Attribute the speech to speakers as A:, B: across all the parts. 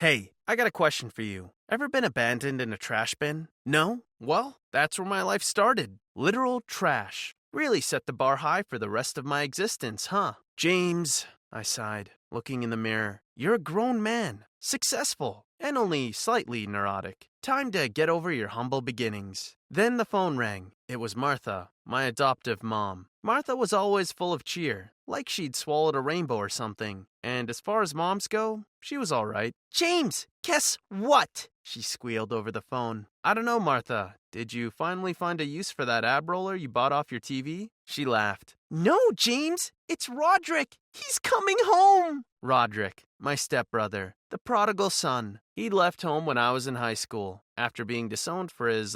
A: Hey, I got a question for you. Ever been abandoned in a trash bin? No? Well, that's where my life started. Literal trash. Really set the bar high for the rest of my existence, huh? James, I sighed, looking in the mirror. You're a grown man, successful, and only slightly neurotic. Time to get over your humble beginnings. Then the phone rang. It was Martha, my adoptive mom. Martha was always full of cheer, like she'd swallowed a rainbow or something. And as far as moms go, she was all right. James, guess what? She squealed over the phone. I don't know, Martha. Did you finally find a use for that ab roller you bought off your TV? She laughed. No, James, it's Roderick. He's coming home. Roderick, my stepbrother, the prodigal son. He'd left home when I was in high school, after being disowned for his,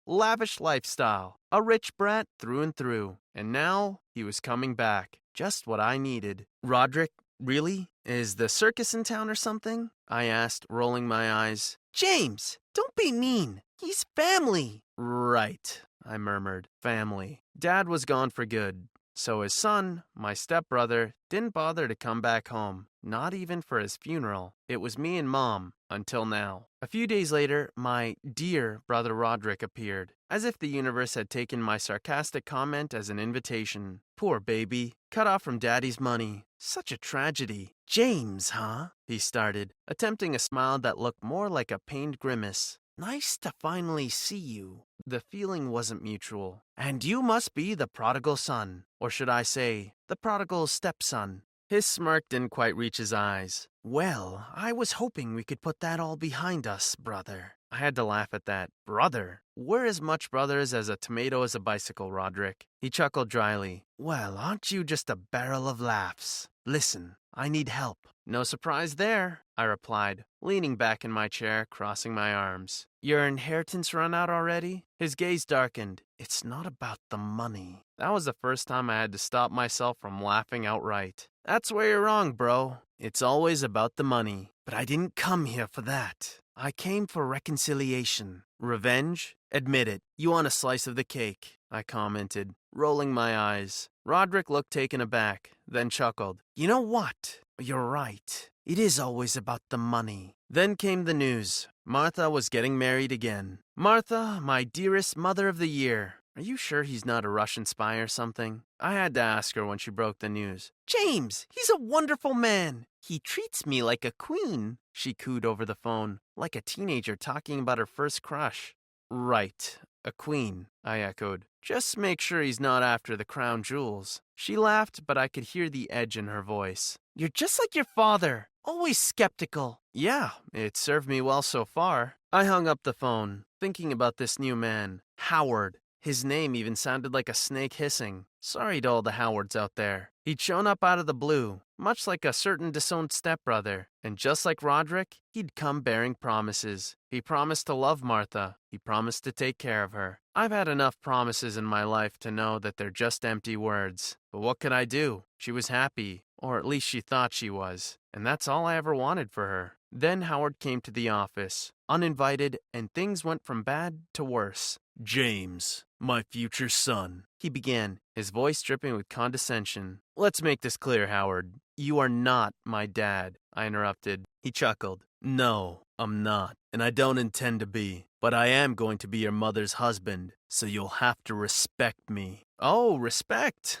A: lavish lifestyle. A rich brat through and through. And now he was coming back. Just what I needed. Roderick, really? Is the circus in town or something? I asked, rolling my eyes. James, don't be mean. He's family. Right, I murmured. Family. Dad was gone for good. So his son, my stepbrother, didn't bother to come back home. Not even for his funeral. It was me and Mom, until now. A few days later, my dear brother Roderick appeared, as if the universe had taken my sarcastic comment as an invitation. Poor baby, cut off from Daddy's money. Such a tragedy. James, huh? He started, attempting a smile that looked more like a pained grimace. Nice to finally see you. The feeling wasn't mutual. And you must be the prodigal son. Or should I say, the prodigal stepson. His smirk didn't quite reach his eyes. Well, I was hoping we could put that all behind us, brother. I had to laugh at that. Brother? We're as much brothers as a tomato is a bicycle, Roderick. He chuckled dryly. Well, aren't you just a barrel of laughs? Listen, I need help. No surprise there, I replied, leaning back in my chair, crossing my arms. Your inheritance run out already? His gaze darkened. It's not about the money. That was the first time I had to stop myself from laughing outright. That's where you're wrong, bro. It's always about the money. But I didn't come here for that. I came for reconciliation. Revenge? Admit it. You want a slice of the cake, I commented, rolling my eyes. Roderick looked taken aback, then chuckled. You know what? You're right. It is always about the money. Then came the news. Martha was getting married again. Martha, my dearest mother of the year. Are you sure he's not a Russian spy or something? I had to ask her when she broke the news. James, he's a wonderful man. He treats me like a queen, she cooed over the phone, like a teenager talking about her first crush. Right, a queen, I echoed. Just make sure he's not after the crown jewels. She laughed, but I could hear the edge in her voice. You're just like your father, always skeptical. Yeah, it served me well so far. I hung up the phone, thinking about this new man, Howard. His name even sounded like a snake hissing. Sorry to all the Howards out there. He'd shown up out of the blue, much like a certain disowned stepbrother. And just like Roderick, he'd come bearing promises. He promised to love Martha. He promised to take care of her. I've had enough promises in my life to know that they're just empty words. But what could I do? She was happy, or at least she thought she was. And that's all I ever wanted for her. Then Howard came to the office, uninvited, and things went from bad to worse. James, my future son, he began, his voice dripping with condescension. Let's make this clear, Howard. You are not my dad, I interrupted. He chuckled. No, I'm not, and I don't intend to be. But I am going to be your mother's husband, so you'll have to respect me. Oh, respect?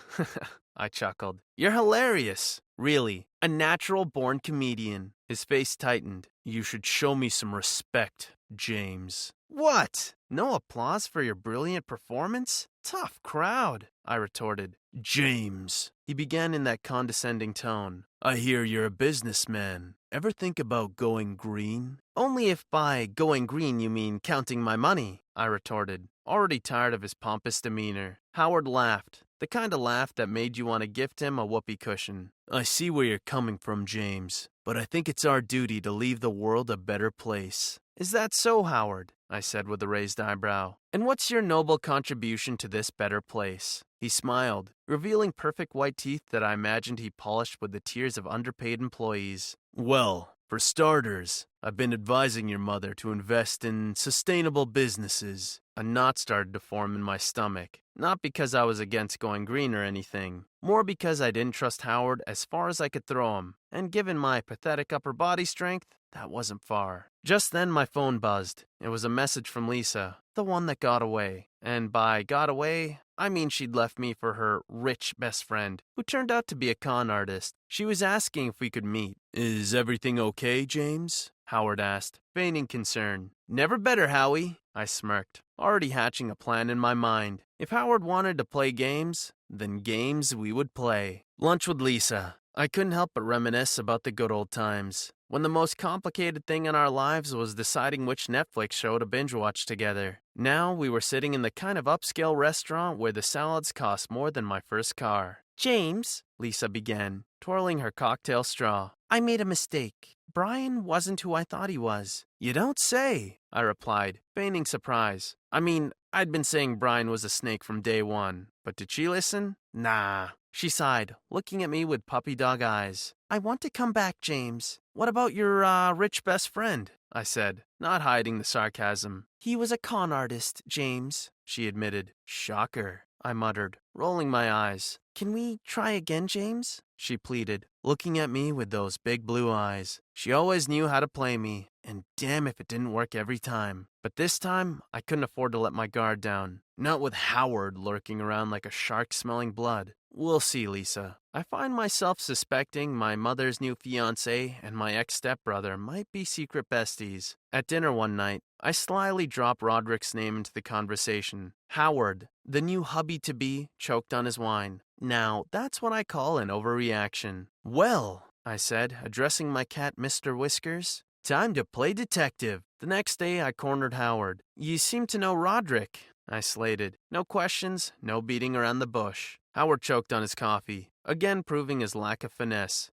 A: I chuckled. You're hilarious. Really, a natural-born comedian. His face tightened. You should show me some respect, James. What? No applause for your brilliant performance? Tough crowd, I retorted. James, he began in that condescending tone. I hear you're a businessman. Ever think about going green? Only if by going green you mean counting my money, I retorted, already tired of his pompous demeanor. Howard laughed, the kind of laugh that made you want to gift him a whoopee cushion. I see where you're coming from, James, but I think it's our duty to leave the world a better place. Is that so, Howard? I said with a raised eyebrow. And what's your noble contribution to this better place? He smiled, revealing perfect white teeth that I imagined he polished with the tears of underpaid employees. Well, for starters, I've been advising your mother to invest in sustainable businesses. A knot started to form in my stomach, not because I was against going green or anything, more because I didn't trust Howard as far as I could throw him, and given my pathetic upper body strength, that wasn't far. Just then my phone buzzed. It was a message from Lisa, the one that got away. And by got away, I mean she'd left me for her rich best friend, who turned out to be a con artist. She was asking if we could meet. "Is everything okay, James?" Howard asked, feigning concern. "Never better, Howie," I smirked, already hatching a plan in my mind. If Howard wanted to play games, then games we would play. Lunch with Lisa. I couldn't help but reminisce about the good old times, when the most complicated thing in our lives was deciding which Netflix show to binge watch together. Now we were sitting in the kind of upscale restaurant where the salads cost more than my first car. "James," Lisa began, twirling her cocktail straw, "I made a mistake. Brian wasn't who I thought he was." "You don't say," I replied, feigning surprise. I mean, I'd been saying Brian was a snake from day one, but did she listen? Nah. She sighed, looking at me with puppy dog eyes. "I want to come back, James." "What about your, rich best friend?" I said, not hiding the sarcasm. "He was a con artist, James," she admitted. "Shocker," I muttered, rolling my eyes. "Can we try again, James?" she pleaded, looking at me with those big blue eyes. She always knew how to play me, and damn if it didn't work every time. But this time, I couldn't afford to let my guard down. Not with Howard lurking around like a shark smelling blood. "We'll see, Lisa. I find myself suspecting my mother's new fiancé and my ex-stepbrother might be secret besties." At dinner one night, I slyly dropped Roderick's name into the conversation. Howard, the new hubby-to-be, choked on his wine. Now, that's what I call an overreaction. "Well," I said, addressing my cat Mr. Whiskers, "time to play detective." The next day, I cornered Howard. "You seem to know Roderick," I slated. No questions, no beating around the bush. Howard choked on his coffee, again proving his lack of finesse.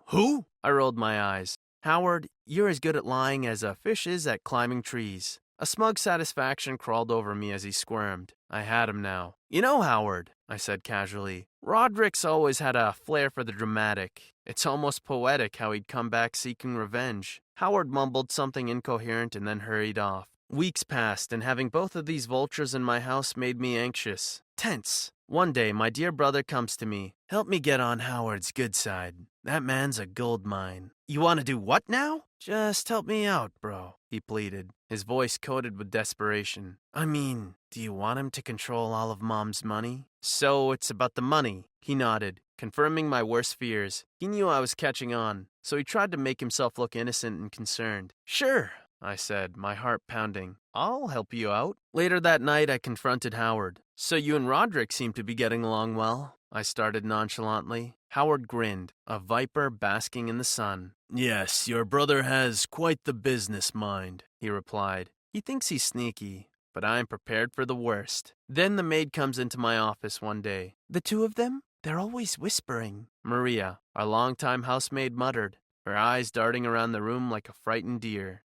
A: Who? I rolled my eyes. "Howard, you're as good at lying as a fish is at climbing trees." A smug satisfaction crawled over me as he squirmed. I had him now. "You know, Howard," I said casually, "Roderick's always had a flair for the dramatic. It's almost poetic how he'd come back seeking revenge." Howard mumbled something incoherent and then hurried off. Weeks passed, and having both of these vultures in my house made me anxious, tense. One day, my dear brother comes to me. "Help me get on Howard's good side. That man's a gold mine." "You want to do what now?" "Just help me out, bro," he pleaded, his voice coated with desperation. "I mean, do you want him to control all of Mom's money?" "So it's about the money," he nodded, confirming my worst fears. He knew I was catching on, so he tried to make himself look innocent and concerned. "Sure," I said, my heart pounding. "I'll help you out." Later that night, I confronted Howard. "So you and Roderick seem to be getting along well," I started nonchalantly. Howard grinned, a viper basking in the sun. "Yes, your brother has quite the business mind," he replied. He thinks he's sneaky, but I'm prepared for the worst. Then the maid comes into my office one day. "The two of them? They're always whispering," Maria, our longtime housemaid, muttered, her eyes darting around the room like a frightened deer.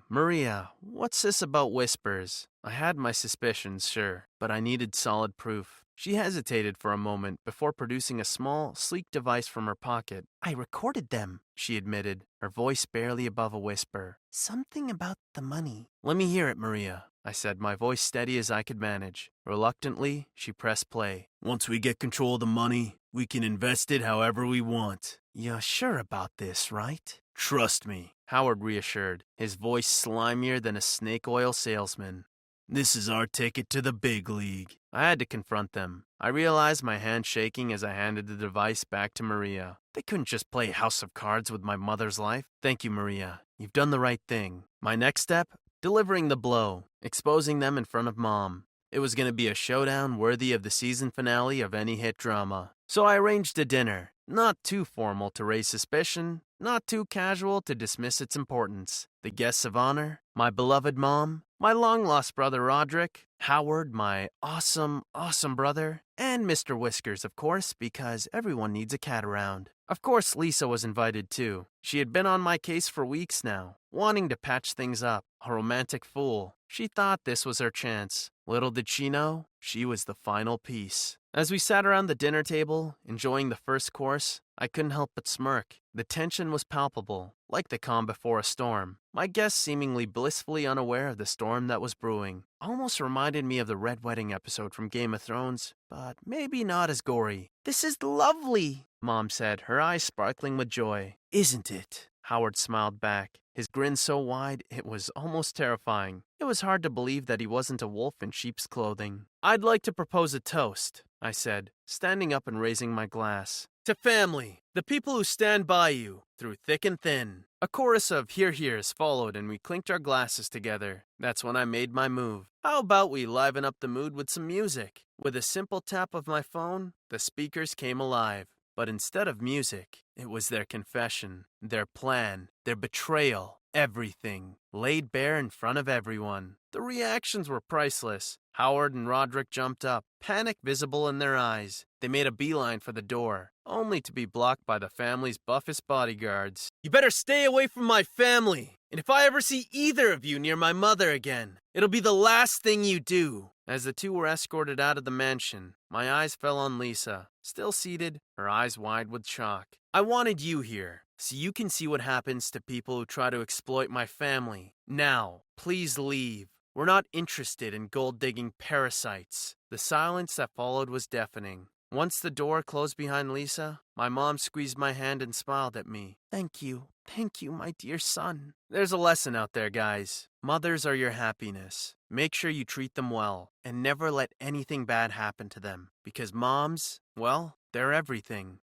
A: Maria, what's this about whispers?" I had my suspicions, sure, but I needed solid proof. She hesitated for a moment before producing a small, sleek device from her pocket. "I recorded them," she admitted, her voice barely above a whisper. "Something about the money." "Let me hear it, Maria," I said, my voice steady as I could manage. Reluctantly, she pressed play. "Once we get control of the money, we can invest it however we want." "You're sure about this, right?" "Trust me," Howard reassured, his voice slimier than a snake oil salesman. "This is our ticket to the big league." I had to confront them. I realized my hand shaking as I handed the device back to Maria. They couldn't just play House of Cards with my mother's life. "Thank you, Maria. You've done the right thing." My next step? Delivering the blow, exposing them in front of Mom. It was going to be a showdown worthy of the season finale of any hit drama. So I arranged a dinner. Not too formal to raise suspicion, not too casual to dismiss its importance. The guests of honor, my beloved Mom, my long-lost brother Roderick, Howard, my awesome, awesome brother, and Mr. Whiskers, of course, because everyone needs a cat around. Of course, Lisa was invited too. She had been on my case for weeks now, wanting to patch things up, a romantic fool. She thought this was her chance. Little did she know, she was the final piece. As we sat around the dinner table, enjoying the first course, I couldn't help but smirk. The tension was palpable, like the calm before a storm. My guests seemingly blissfully unaware of the storm that was brewing. Almost reminded me of the Red Wedding episode from Game of Thrones, but maybe not as gory. "This is lovely," Mom said, her eyes sparkling with joy. "Isn't it?" Howard smiled back, his grin so wide it was almost terrifying. It was hard to believe that he wasn't a wolf in sheep's clothing. "I'd like to propose a toast," I said, standing up and raising my glass. "To family, the people who stand by you, through thick and thin." A chorus of hear-hears followed and we clinked our glasses together. That's when I made my move. "How about we liven up the mood with some music?" With a simple tap of my phone, the speakers came alive. But instead of music, it was their confession, their plan, their betrayal, everything, laid bare in front of everyone. The reactions were priceless. Howard and Roderick jumped up, panic visible in their eyes. They made a beeline for the door, only to be blocked by the family's buffest bodyguards. "You better stay away from my family, and if I ever see either of you near my mother again, it'll be the last thing you do." As the two were escorted out of the mansion, my eyes fell on Lisa, still seated, her eyes wide with shock. "I wanted you here, so you can see what happens to people who try to exploit my family. Now, please leave. We're not interested in gold-digging parasites." The silence that followed was deafening. Once the door closed behind Lisa, my mom squeezed my hand and smiled at me. Thank you, my dear son." There's a lesson out there, guys. Mothers are your happiness. Make sure you treat them well, and never let anything bad happen to them. Because moms, well, they're everything.